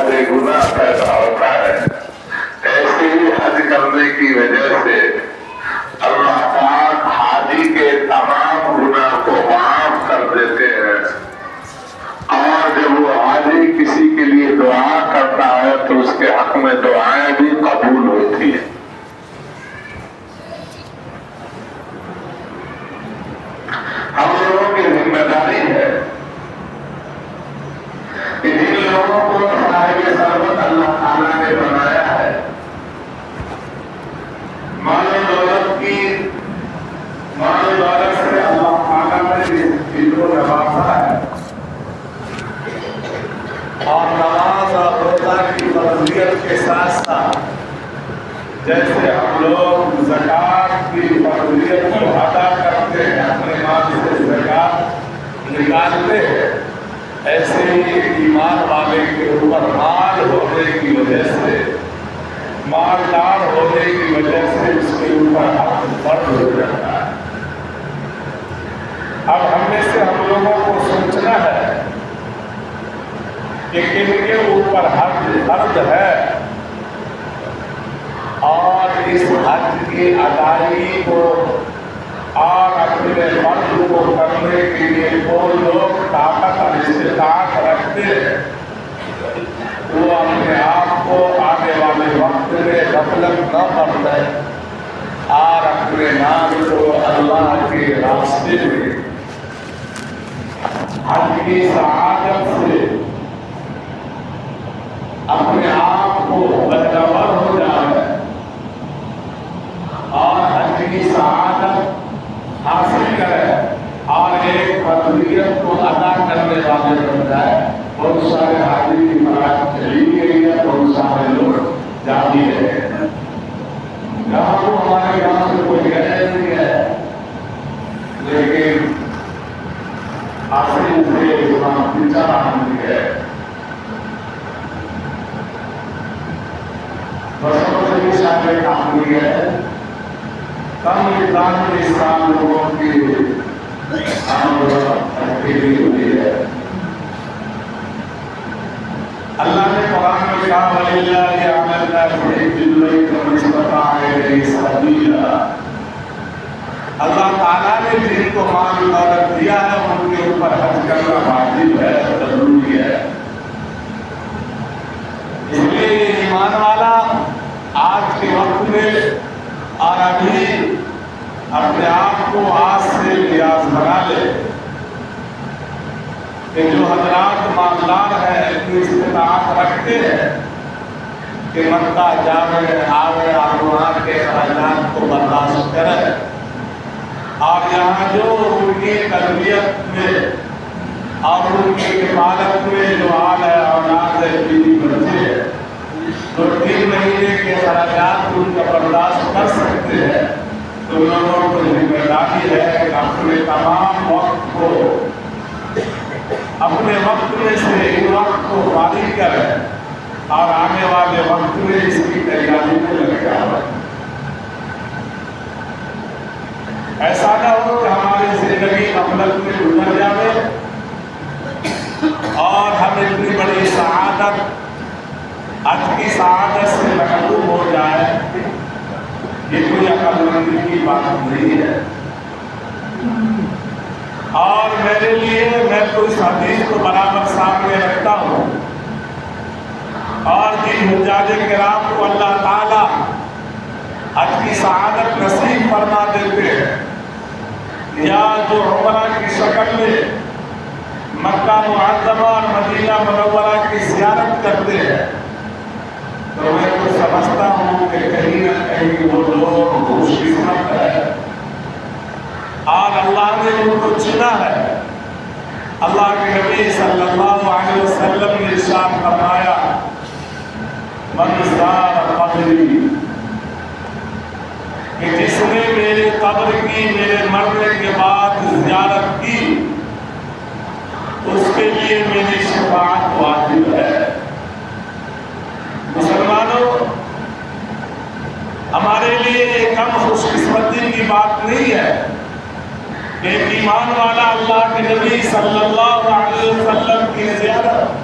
سے گناہ پیدا ہوتا ہے، ایسے ہی حج کرنے کی وجہ سے اللہ پاک حاجی کے تمام گناہ کو معاف کر دیتے ہیں، اور جب وہ حاجی کسی کے لیے دعا کرتا ہے تو اس کے حق میں دعائیں بھی قبول ہوتی ہیں۔ ہم لوگوں کی ذمہ داری ہے کہ جن لوگوں کو صاحب ثروت اللہ تعالیٰ نے بنایا ہے، مال و دولت سے اللہ تعالیٰ نے دل کو نوازا ہے، اور نماز اور روزہ کی فرضیت کے ساتھ ساتھ جیسے ہم لوگ زکوٰۃ کی فرضیت کو ادا کرتے ہیں، اپنے مال سے زکوٰۃ نکالتے ہیں، ایسے ہی ایمان والے کے اوپر مال ہونے کی وجہ سے، مالدار ہونے کی وجہ سے اس کے اوپر حق فرض ہو جاتا ہے۔ اب ہم میں سے ہم لوگوں کو سوچنا ہے کہ کن کے اوپر حج فرض ہے، اور اس حج کی ادائیگی کو اور اپنے فرض کو کرنے کے لیے وہ لوگ طاقت اور استطاعت رکھتے ہیں، وہ اپنے آپ کو آنے والے وقت میں غفلت نہ برتیں اور اپنے نام کو اللہ کے راستے میں حج کی سعادت سے اپنے آپ کو بدرور ہو جائے اور حج کی سعادت حاصل کرے اور ایک فرضیت کو ادا کرنے والے بن جائے۔ بہت سارے حاجی کی بات چلی گئی ہے، بہت سارے لوگ جا بھی رہے ہیں، یہاں تو ہمارے یہاں سے کوئی گئے نہیں ہے، لیکن حاصل سے وہاں پیچھا آدمی ہے۔ بسوں سے بھی شاید کام ہے، کم مقدار میں اسلام لوگوں کی اکیلی ہوئی ہے۔ اللہ نے قرآن میں کہا وَلِلَّهِ عَلَى النَّاسِ حِجُّ الْبَيْتِ مَنِ اسْتَطَاعَ إِلَيْهِ سَبِيلًا۔ اللہ تعالیٰ نے جن کو مال دولت دیا ہے ان کے اوپر حج کرنا واجب ہے، ضروری ہے۔ اس لیے ایمان والا آج کے وقت میں اور ابھی اپنے آپ کو آج سے لیاز بنا لے کہ جو حضرات مالدار ہیں، اتنی استطاعت رکھتے ہیں کہ مکہ جاوے آوے اور وہاں کے اخراجات کو برداشت کرے، اور یہاں جو ان کی تربیت میں اور ان کی کفالت میں جو حال ہے، اولاد ہے، بیوی بچے ہیں، تو 3 مہینے کے اخراجات ان کا برداشت کر سکتے ہیں، تو لوگوں کو ذمہ داری ہے کہ اپنے تمام وقت کو اپنے وقت میں سے ان وقت کو فارغ کریں اور آنے والے وقت میں اس کی تیاری میں لگ جائیں۔ ایسا نہ ہو کہ ہماری زندگی غفلت میں گزر جائے اور ہم اتنی بڑی سعادت، حج کی سعادت سے محروم ہو جائے۔ یہ کوئی عقل مندی کی بات نہیں ہے، اور میرے لیے میں تو اس حدیث کو برابر سامنے رکھتا ہوں، اور جن حجاج کرام کو اللہ تعالیٰ حج کی سعادت نصیب فرما دیتے ہیں، یا جو عمرہ کی شکل میں مکہ معظمہ اور مدینہ منورہ کی زیارت کرتے ہیں، تو میں تو سمجھتا ہوں کہ کہیں نہ کہیں وہ لوگ خوش قسمت ہے اور اللہ نے ان کو چنا ہے۔ اللہ کے نبی صلی اللہ علیہ وسلم نے ارشاد فرمایا من زار قبری، کہ جس نے میرے قبر کی میرے مرنے کے بعد زیارت کی اس کے لیے میری شفاعت واجب ہے۔ مسلمانوں، ہمارے لیے یہ کم خوش قسمتی کی بات نہیں ہے کہ ایمان والا اللہ کے نبی صلی اللہ علیہ وسلم کی زیارت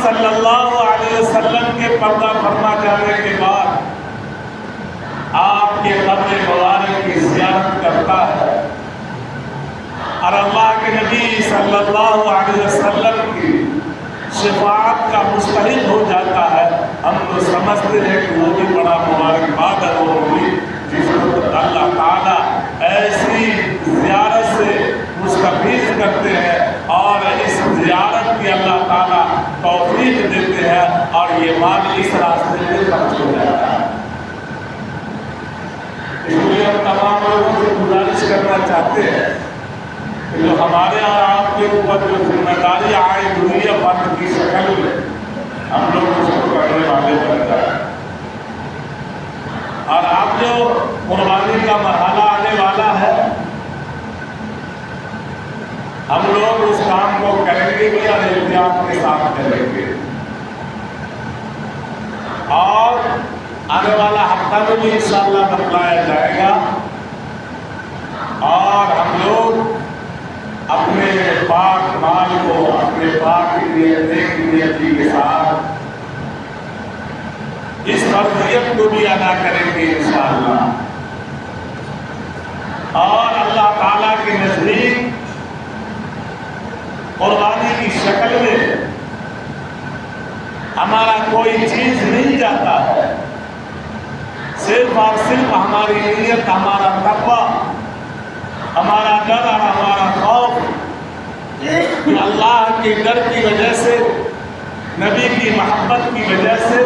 صلی اللہ علیہ وسلم کے پردہ فرما جانے کے بعد آپ کے قبر مبارک کی زیارت کرتا ہے اور اللہ کے نبی صلی اللہ علیہ وسلم کی شفاعت کا مستحق ہو جاتا ہے، ہم تو سمجھتے ہیں کہ وہ بھی بڑا مبارکباد ہے وہ ہوگی جس کو اللہ تعالیٰ ایسی زیارت سے مستفیض کرتے ہیں اور اس زیارت کی اللہ تعالیٰ توفیق دیتے ہیں اور یہ مال اس راستے میں خرچ ہو جاتا ہے۔ اس لیے ہم تمام لوگوں سے گزارش کرنا چاہتے ہیں کہ جو ہمارے اور آپ کے اوپر جو ذمہ داری آئے دنیا فند کی شکل میں ہم لوگ اس کو کرنے والے بن جائیں، اور اب جو قربانی کا مرحلہ آنے والا ہے ہم لوگ اس کام کو کریں گے بھی اور احتیاط کے ساتھ کریں گے، اور آنے والا ہفتہ میں بھی انشاءاللہ بتلایا جائے گا، اور ہم لوگ اپنے پاک مال کو اپنے پاک نیتی کے ساتھ اس فرضیت کو بھی ادا کریں گے انشاءاللہ، اور اللہ تعالیٰ کے نزدیک قربانی کی شکل میں ہمارا کوئی چیز نہیں جاتا ہے، صرف اور صرف ہماری نیت، ہمارا تقویٰ، ہمارا ڈر اور ہمارا خوف کہ اللہ کے ڈر کی وجہ سے، نبی کی محبت کی وجہ سے،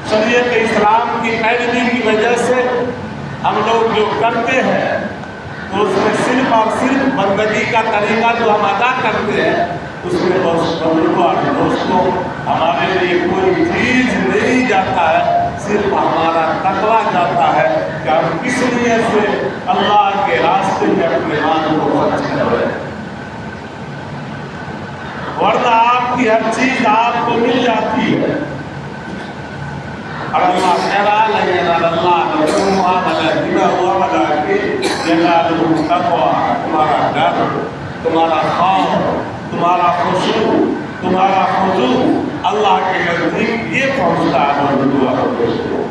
شریعت اسلام کی پیروی کی وجہ سے ہم لوگ جو کرتے ہیں تو اس میں صرف اور صرف بندگی کا طریقہ جو ہم ادا کرتے ہیں اس میں دوستوں ہمارے لیے کوئی چیز نہیں جاتا ہے، صرف ہمارا تقویٰ جاتا ہے کہ ہم کس نیت سے اللہ کے راستے میں اپنے مال کو خرچ کر رہے ہیں، ورنہ آپ کی ہر چیز آپ کو مل جاتی ہے، اور اللہ خیرال ہے اللہ نفسوہا ملائکہ ہوا ملائکہ ینالہم تقویٰ، تمہارا ڈر، تمہارا خوف، تمہارا خشوع، تمہارا خضوع اللہ کے نزدیک یہ پہنچتا ہے دوستوں۔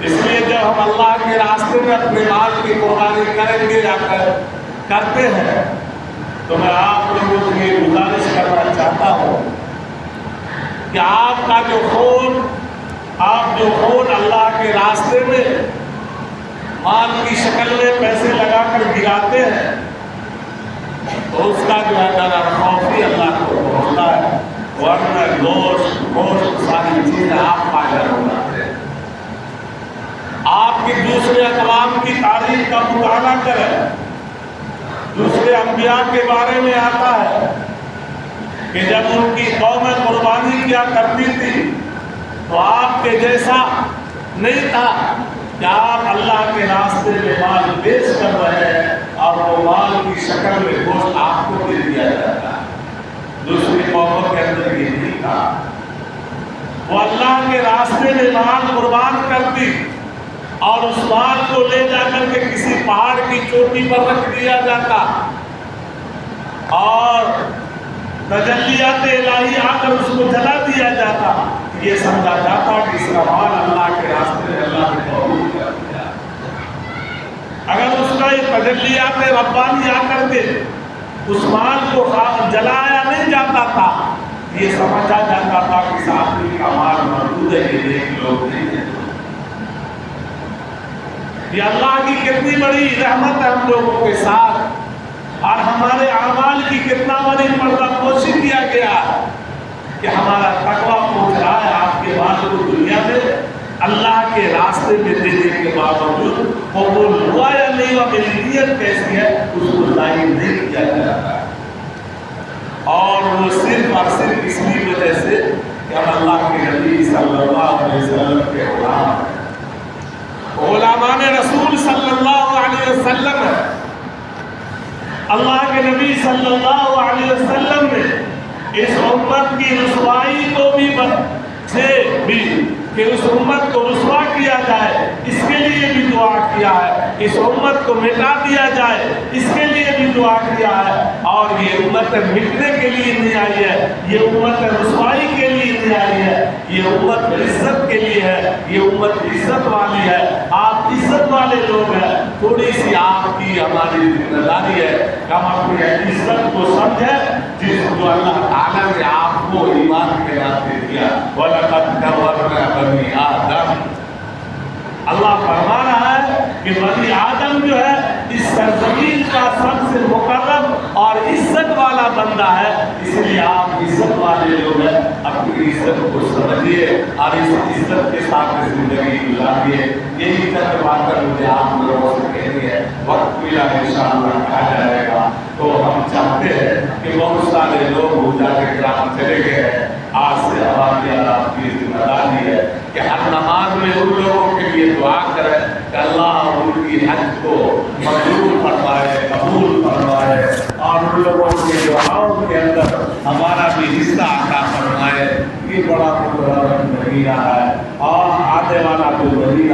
اس لیے جب ہم اللہ کے راستے میں اپنے مال کی قربانی کریں گے یا کرتے ہیں تو میں آپ لوگوں سے یہ گزارش کرنا چاہتا ہوں کہ آپ کا جو خون اللہ کے راستے میں مال کی شکل میں پیسے لگا کر گراتے ہیں تو اس کا جو ہے ڈر اور خوف ہی اللہ کو پہنچتا ہے، ورنہ گوشت ساری چیزیں آپ فائدہ اٹھاتے ہیں۔ آپ کی دوسرے اقوام کی تاریخ کا مطالعہ کریں، دوسرے انبیاء کے بارے میں آتا ہے کہ جب ان کی قوم قربانی کیا کرتی تھی تو آپ کے جیسا نہیں تھا کہ آپ اللہ کے راستے میں مال پیش کر رہے ہیں اور وہ مال کی شکل میں گوشت آپ کو دے دیا جاتا ہے، دوسری قوموں کے اندر یہ نہیں تھا، وہ اللہ کے راستے میں مال قربان کرتی اور اس مال کو لے جا کر کے کسی پہاڑ کی چوٹی پر رکھ دیا جاتا اور تجلیات الہی آ کر اس کو جلا دیا جاتا، یہ سمجھا جاتا کہ اس کا مال اللہ کے راستے میں اللہ نے قبول کر دیا۔ اگر اس کا یہ تجلیات ربانی آ کر کے اس مال کو جلایا نہیں جاتا تھا، یہ سمجھا جاتا تھا کہ اس آدمی کا مال موجود ہے، یہ ایک لوگ نہیں ہے۔ یہ اللہ کی کتنی بڑی رحمت ہے ہم لوگوں کے ساتھ، اور ہمارے اعمال کی کتنا بڑی پردہ پوشی کیا گیا ہے کہ ہمارا تقویٰ پہنچ رہا ہے آپ کے بعد کو دنیا میں اللہ کے راستے میں دینے کے باوجود قبول ہوا یا نہیں ہوا، میری نیت کیسی ہے اس کو ظاہر نہیں کیا جاتا ہے، اور وہ صرف اور صرف اس وجہ سے کہ ہم اللہ کے نبی صلی اللہ علیہ وسلم کے غلام ہیں، غلامان رسول صلی اللہ علیہ وسلم ہے۔ اللہ کے نبی صلی اللہ علیہ وسلم نے اس امت کی رسوائی کو بھی کہ اس امت کو رسوا کیا جائے اس کے لیے بھی دعا کیا ہے، اس امت کو مٹا دیا جائے اس کے لیے بھی دعا کیا ہے، اور یہ امت مٹنے کے لیے نہیں آئی ہے، یہ امت رسوائی کے لیے تیاری ہے، یہ امت عزت کے لیے ہے، یہ امت عزت والی ہے، آپ عزت والے لوگ ہیں، تھوڑی سی آپ کی ہماری ذمہ داری ہے کہ ہم اپنی عزت کو سمجھیں جس جو اللہ تعالیٰ نے آپ کو ایمان کے ناطے دیا۔ وَلَقَدْ كَرَّمْنَا بَنِي آدَمَ، اللہ فرما رہا ہے کہ بنی آدم جو ہے اس سرزمین کا سب سے مکرم اور عزت والا بندہ ہے، اس لیے آپ عزت والے لوگ ہیں، اپنی عزت کو سمجھیے اور اس عزت کے ساتھ زندگی گزاریے۔ یہی چند باتیں مجھے آپ لوگوں سے کہنی ہے، وقت ملا انشاءاللہ کہا جائے گا۔ تو ہم چاہتے ہیں کہ بہت سارے لوگ مجاہد کرام چلے گئے ہیں، آج سے ہماری آپ کی ذمہ داری ہے کہ ہر نماز میں ان لوگوں کے لیے دعا کریں کہ اللہ ان کی حج کو مقبول فرمائے، قبول فرمائے، اور ان لوگوں کی دعاؤں کے اندر ہمارا بھی حصہ عطا فرمائے۔ یہ بڑا مبارک مہینہ ہے اور آنے والا جو مہینہ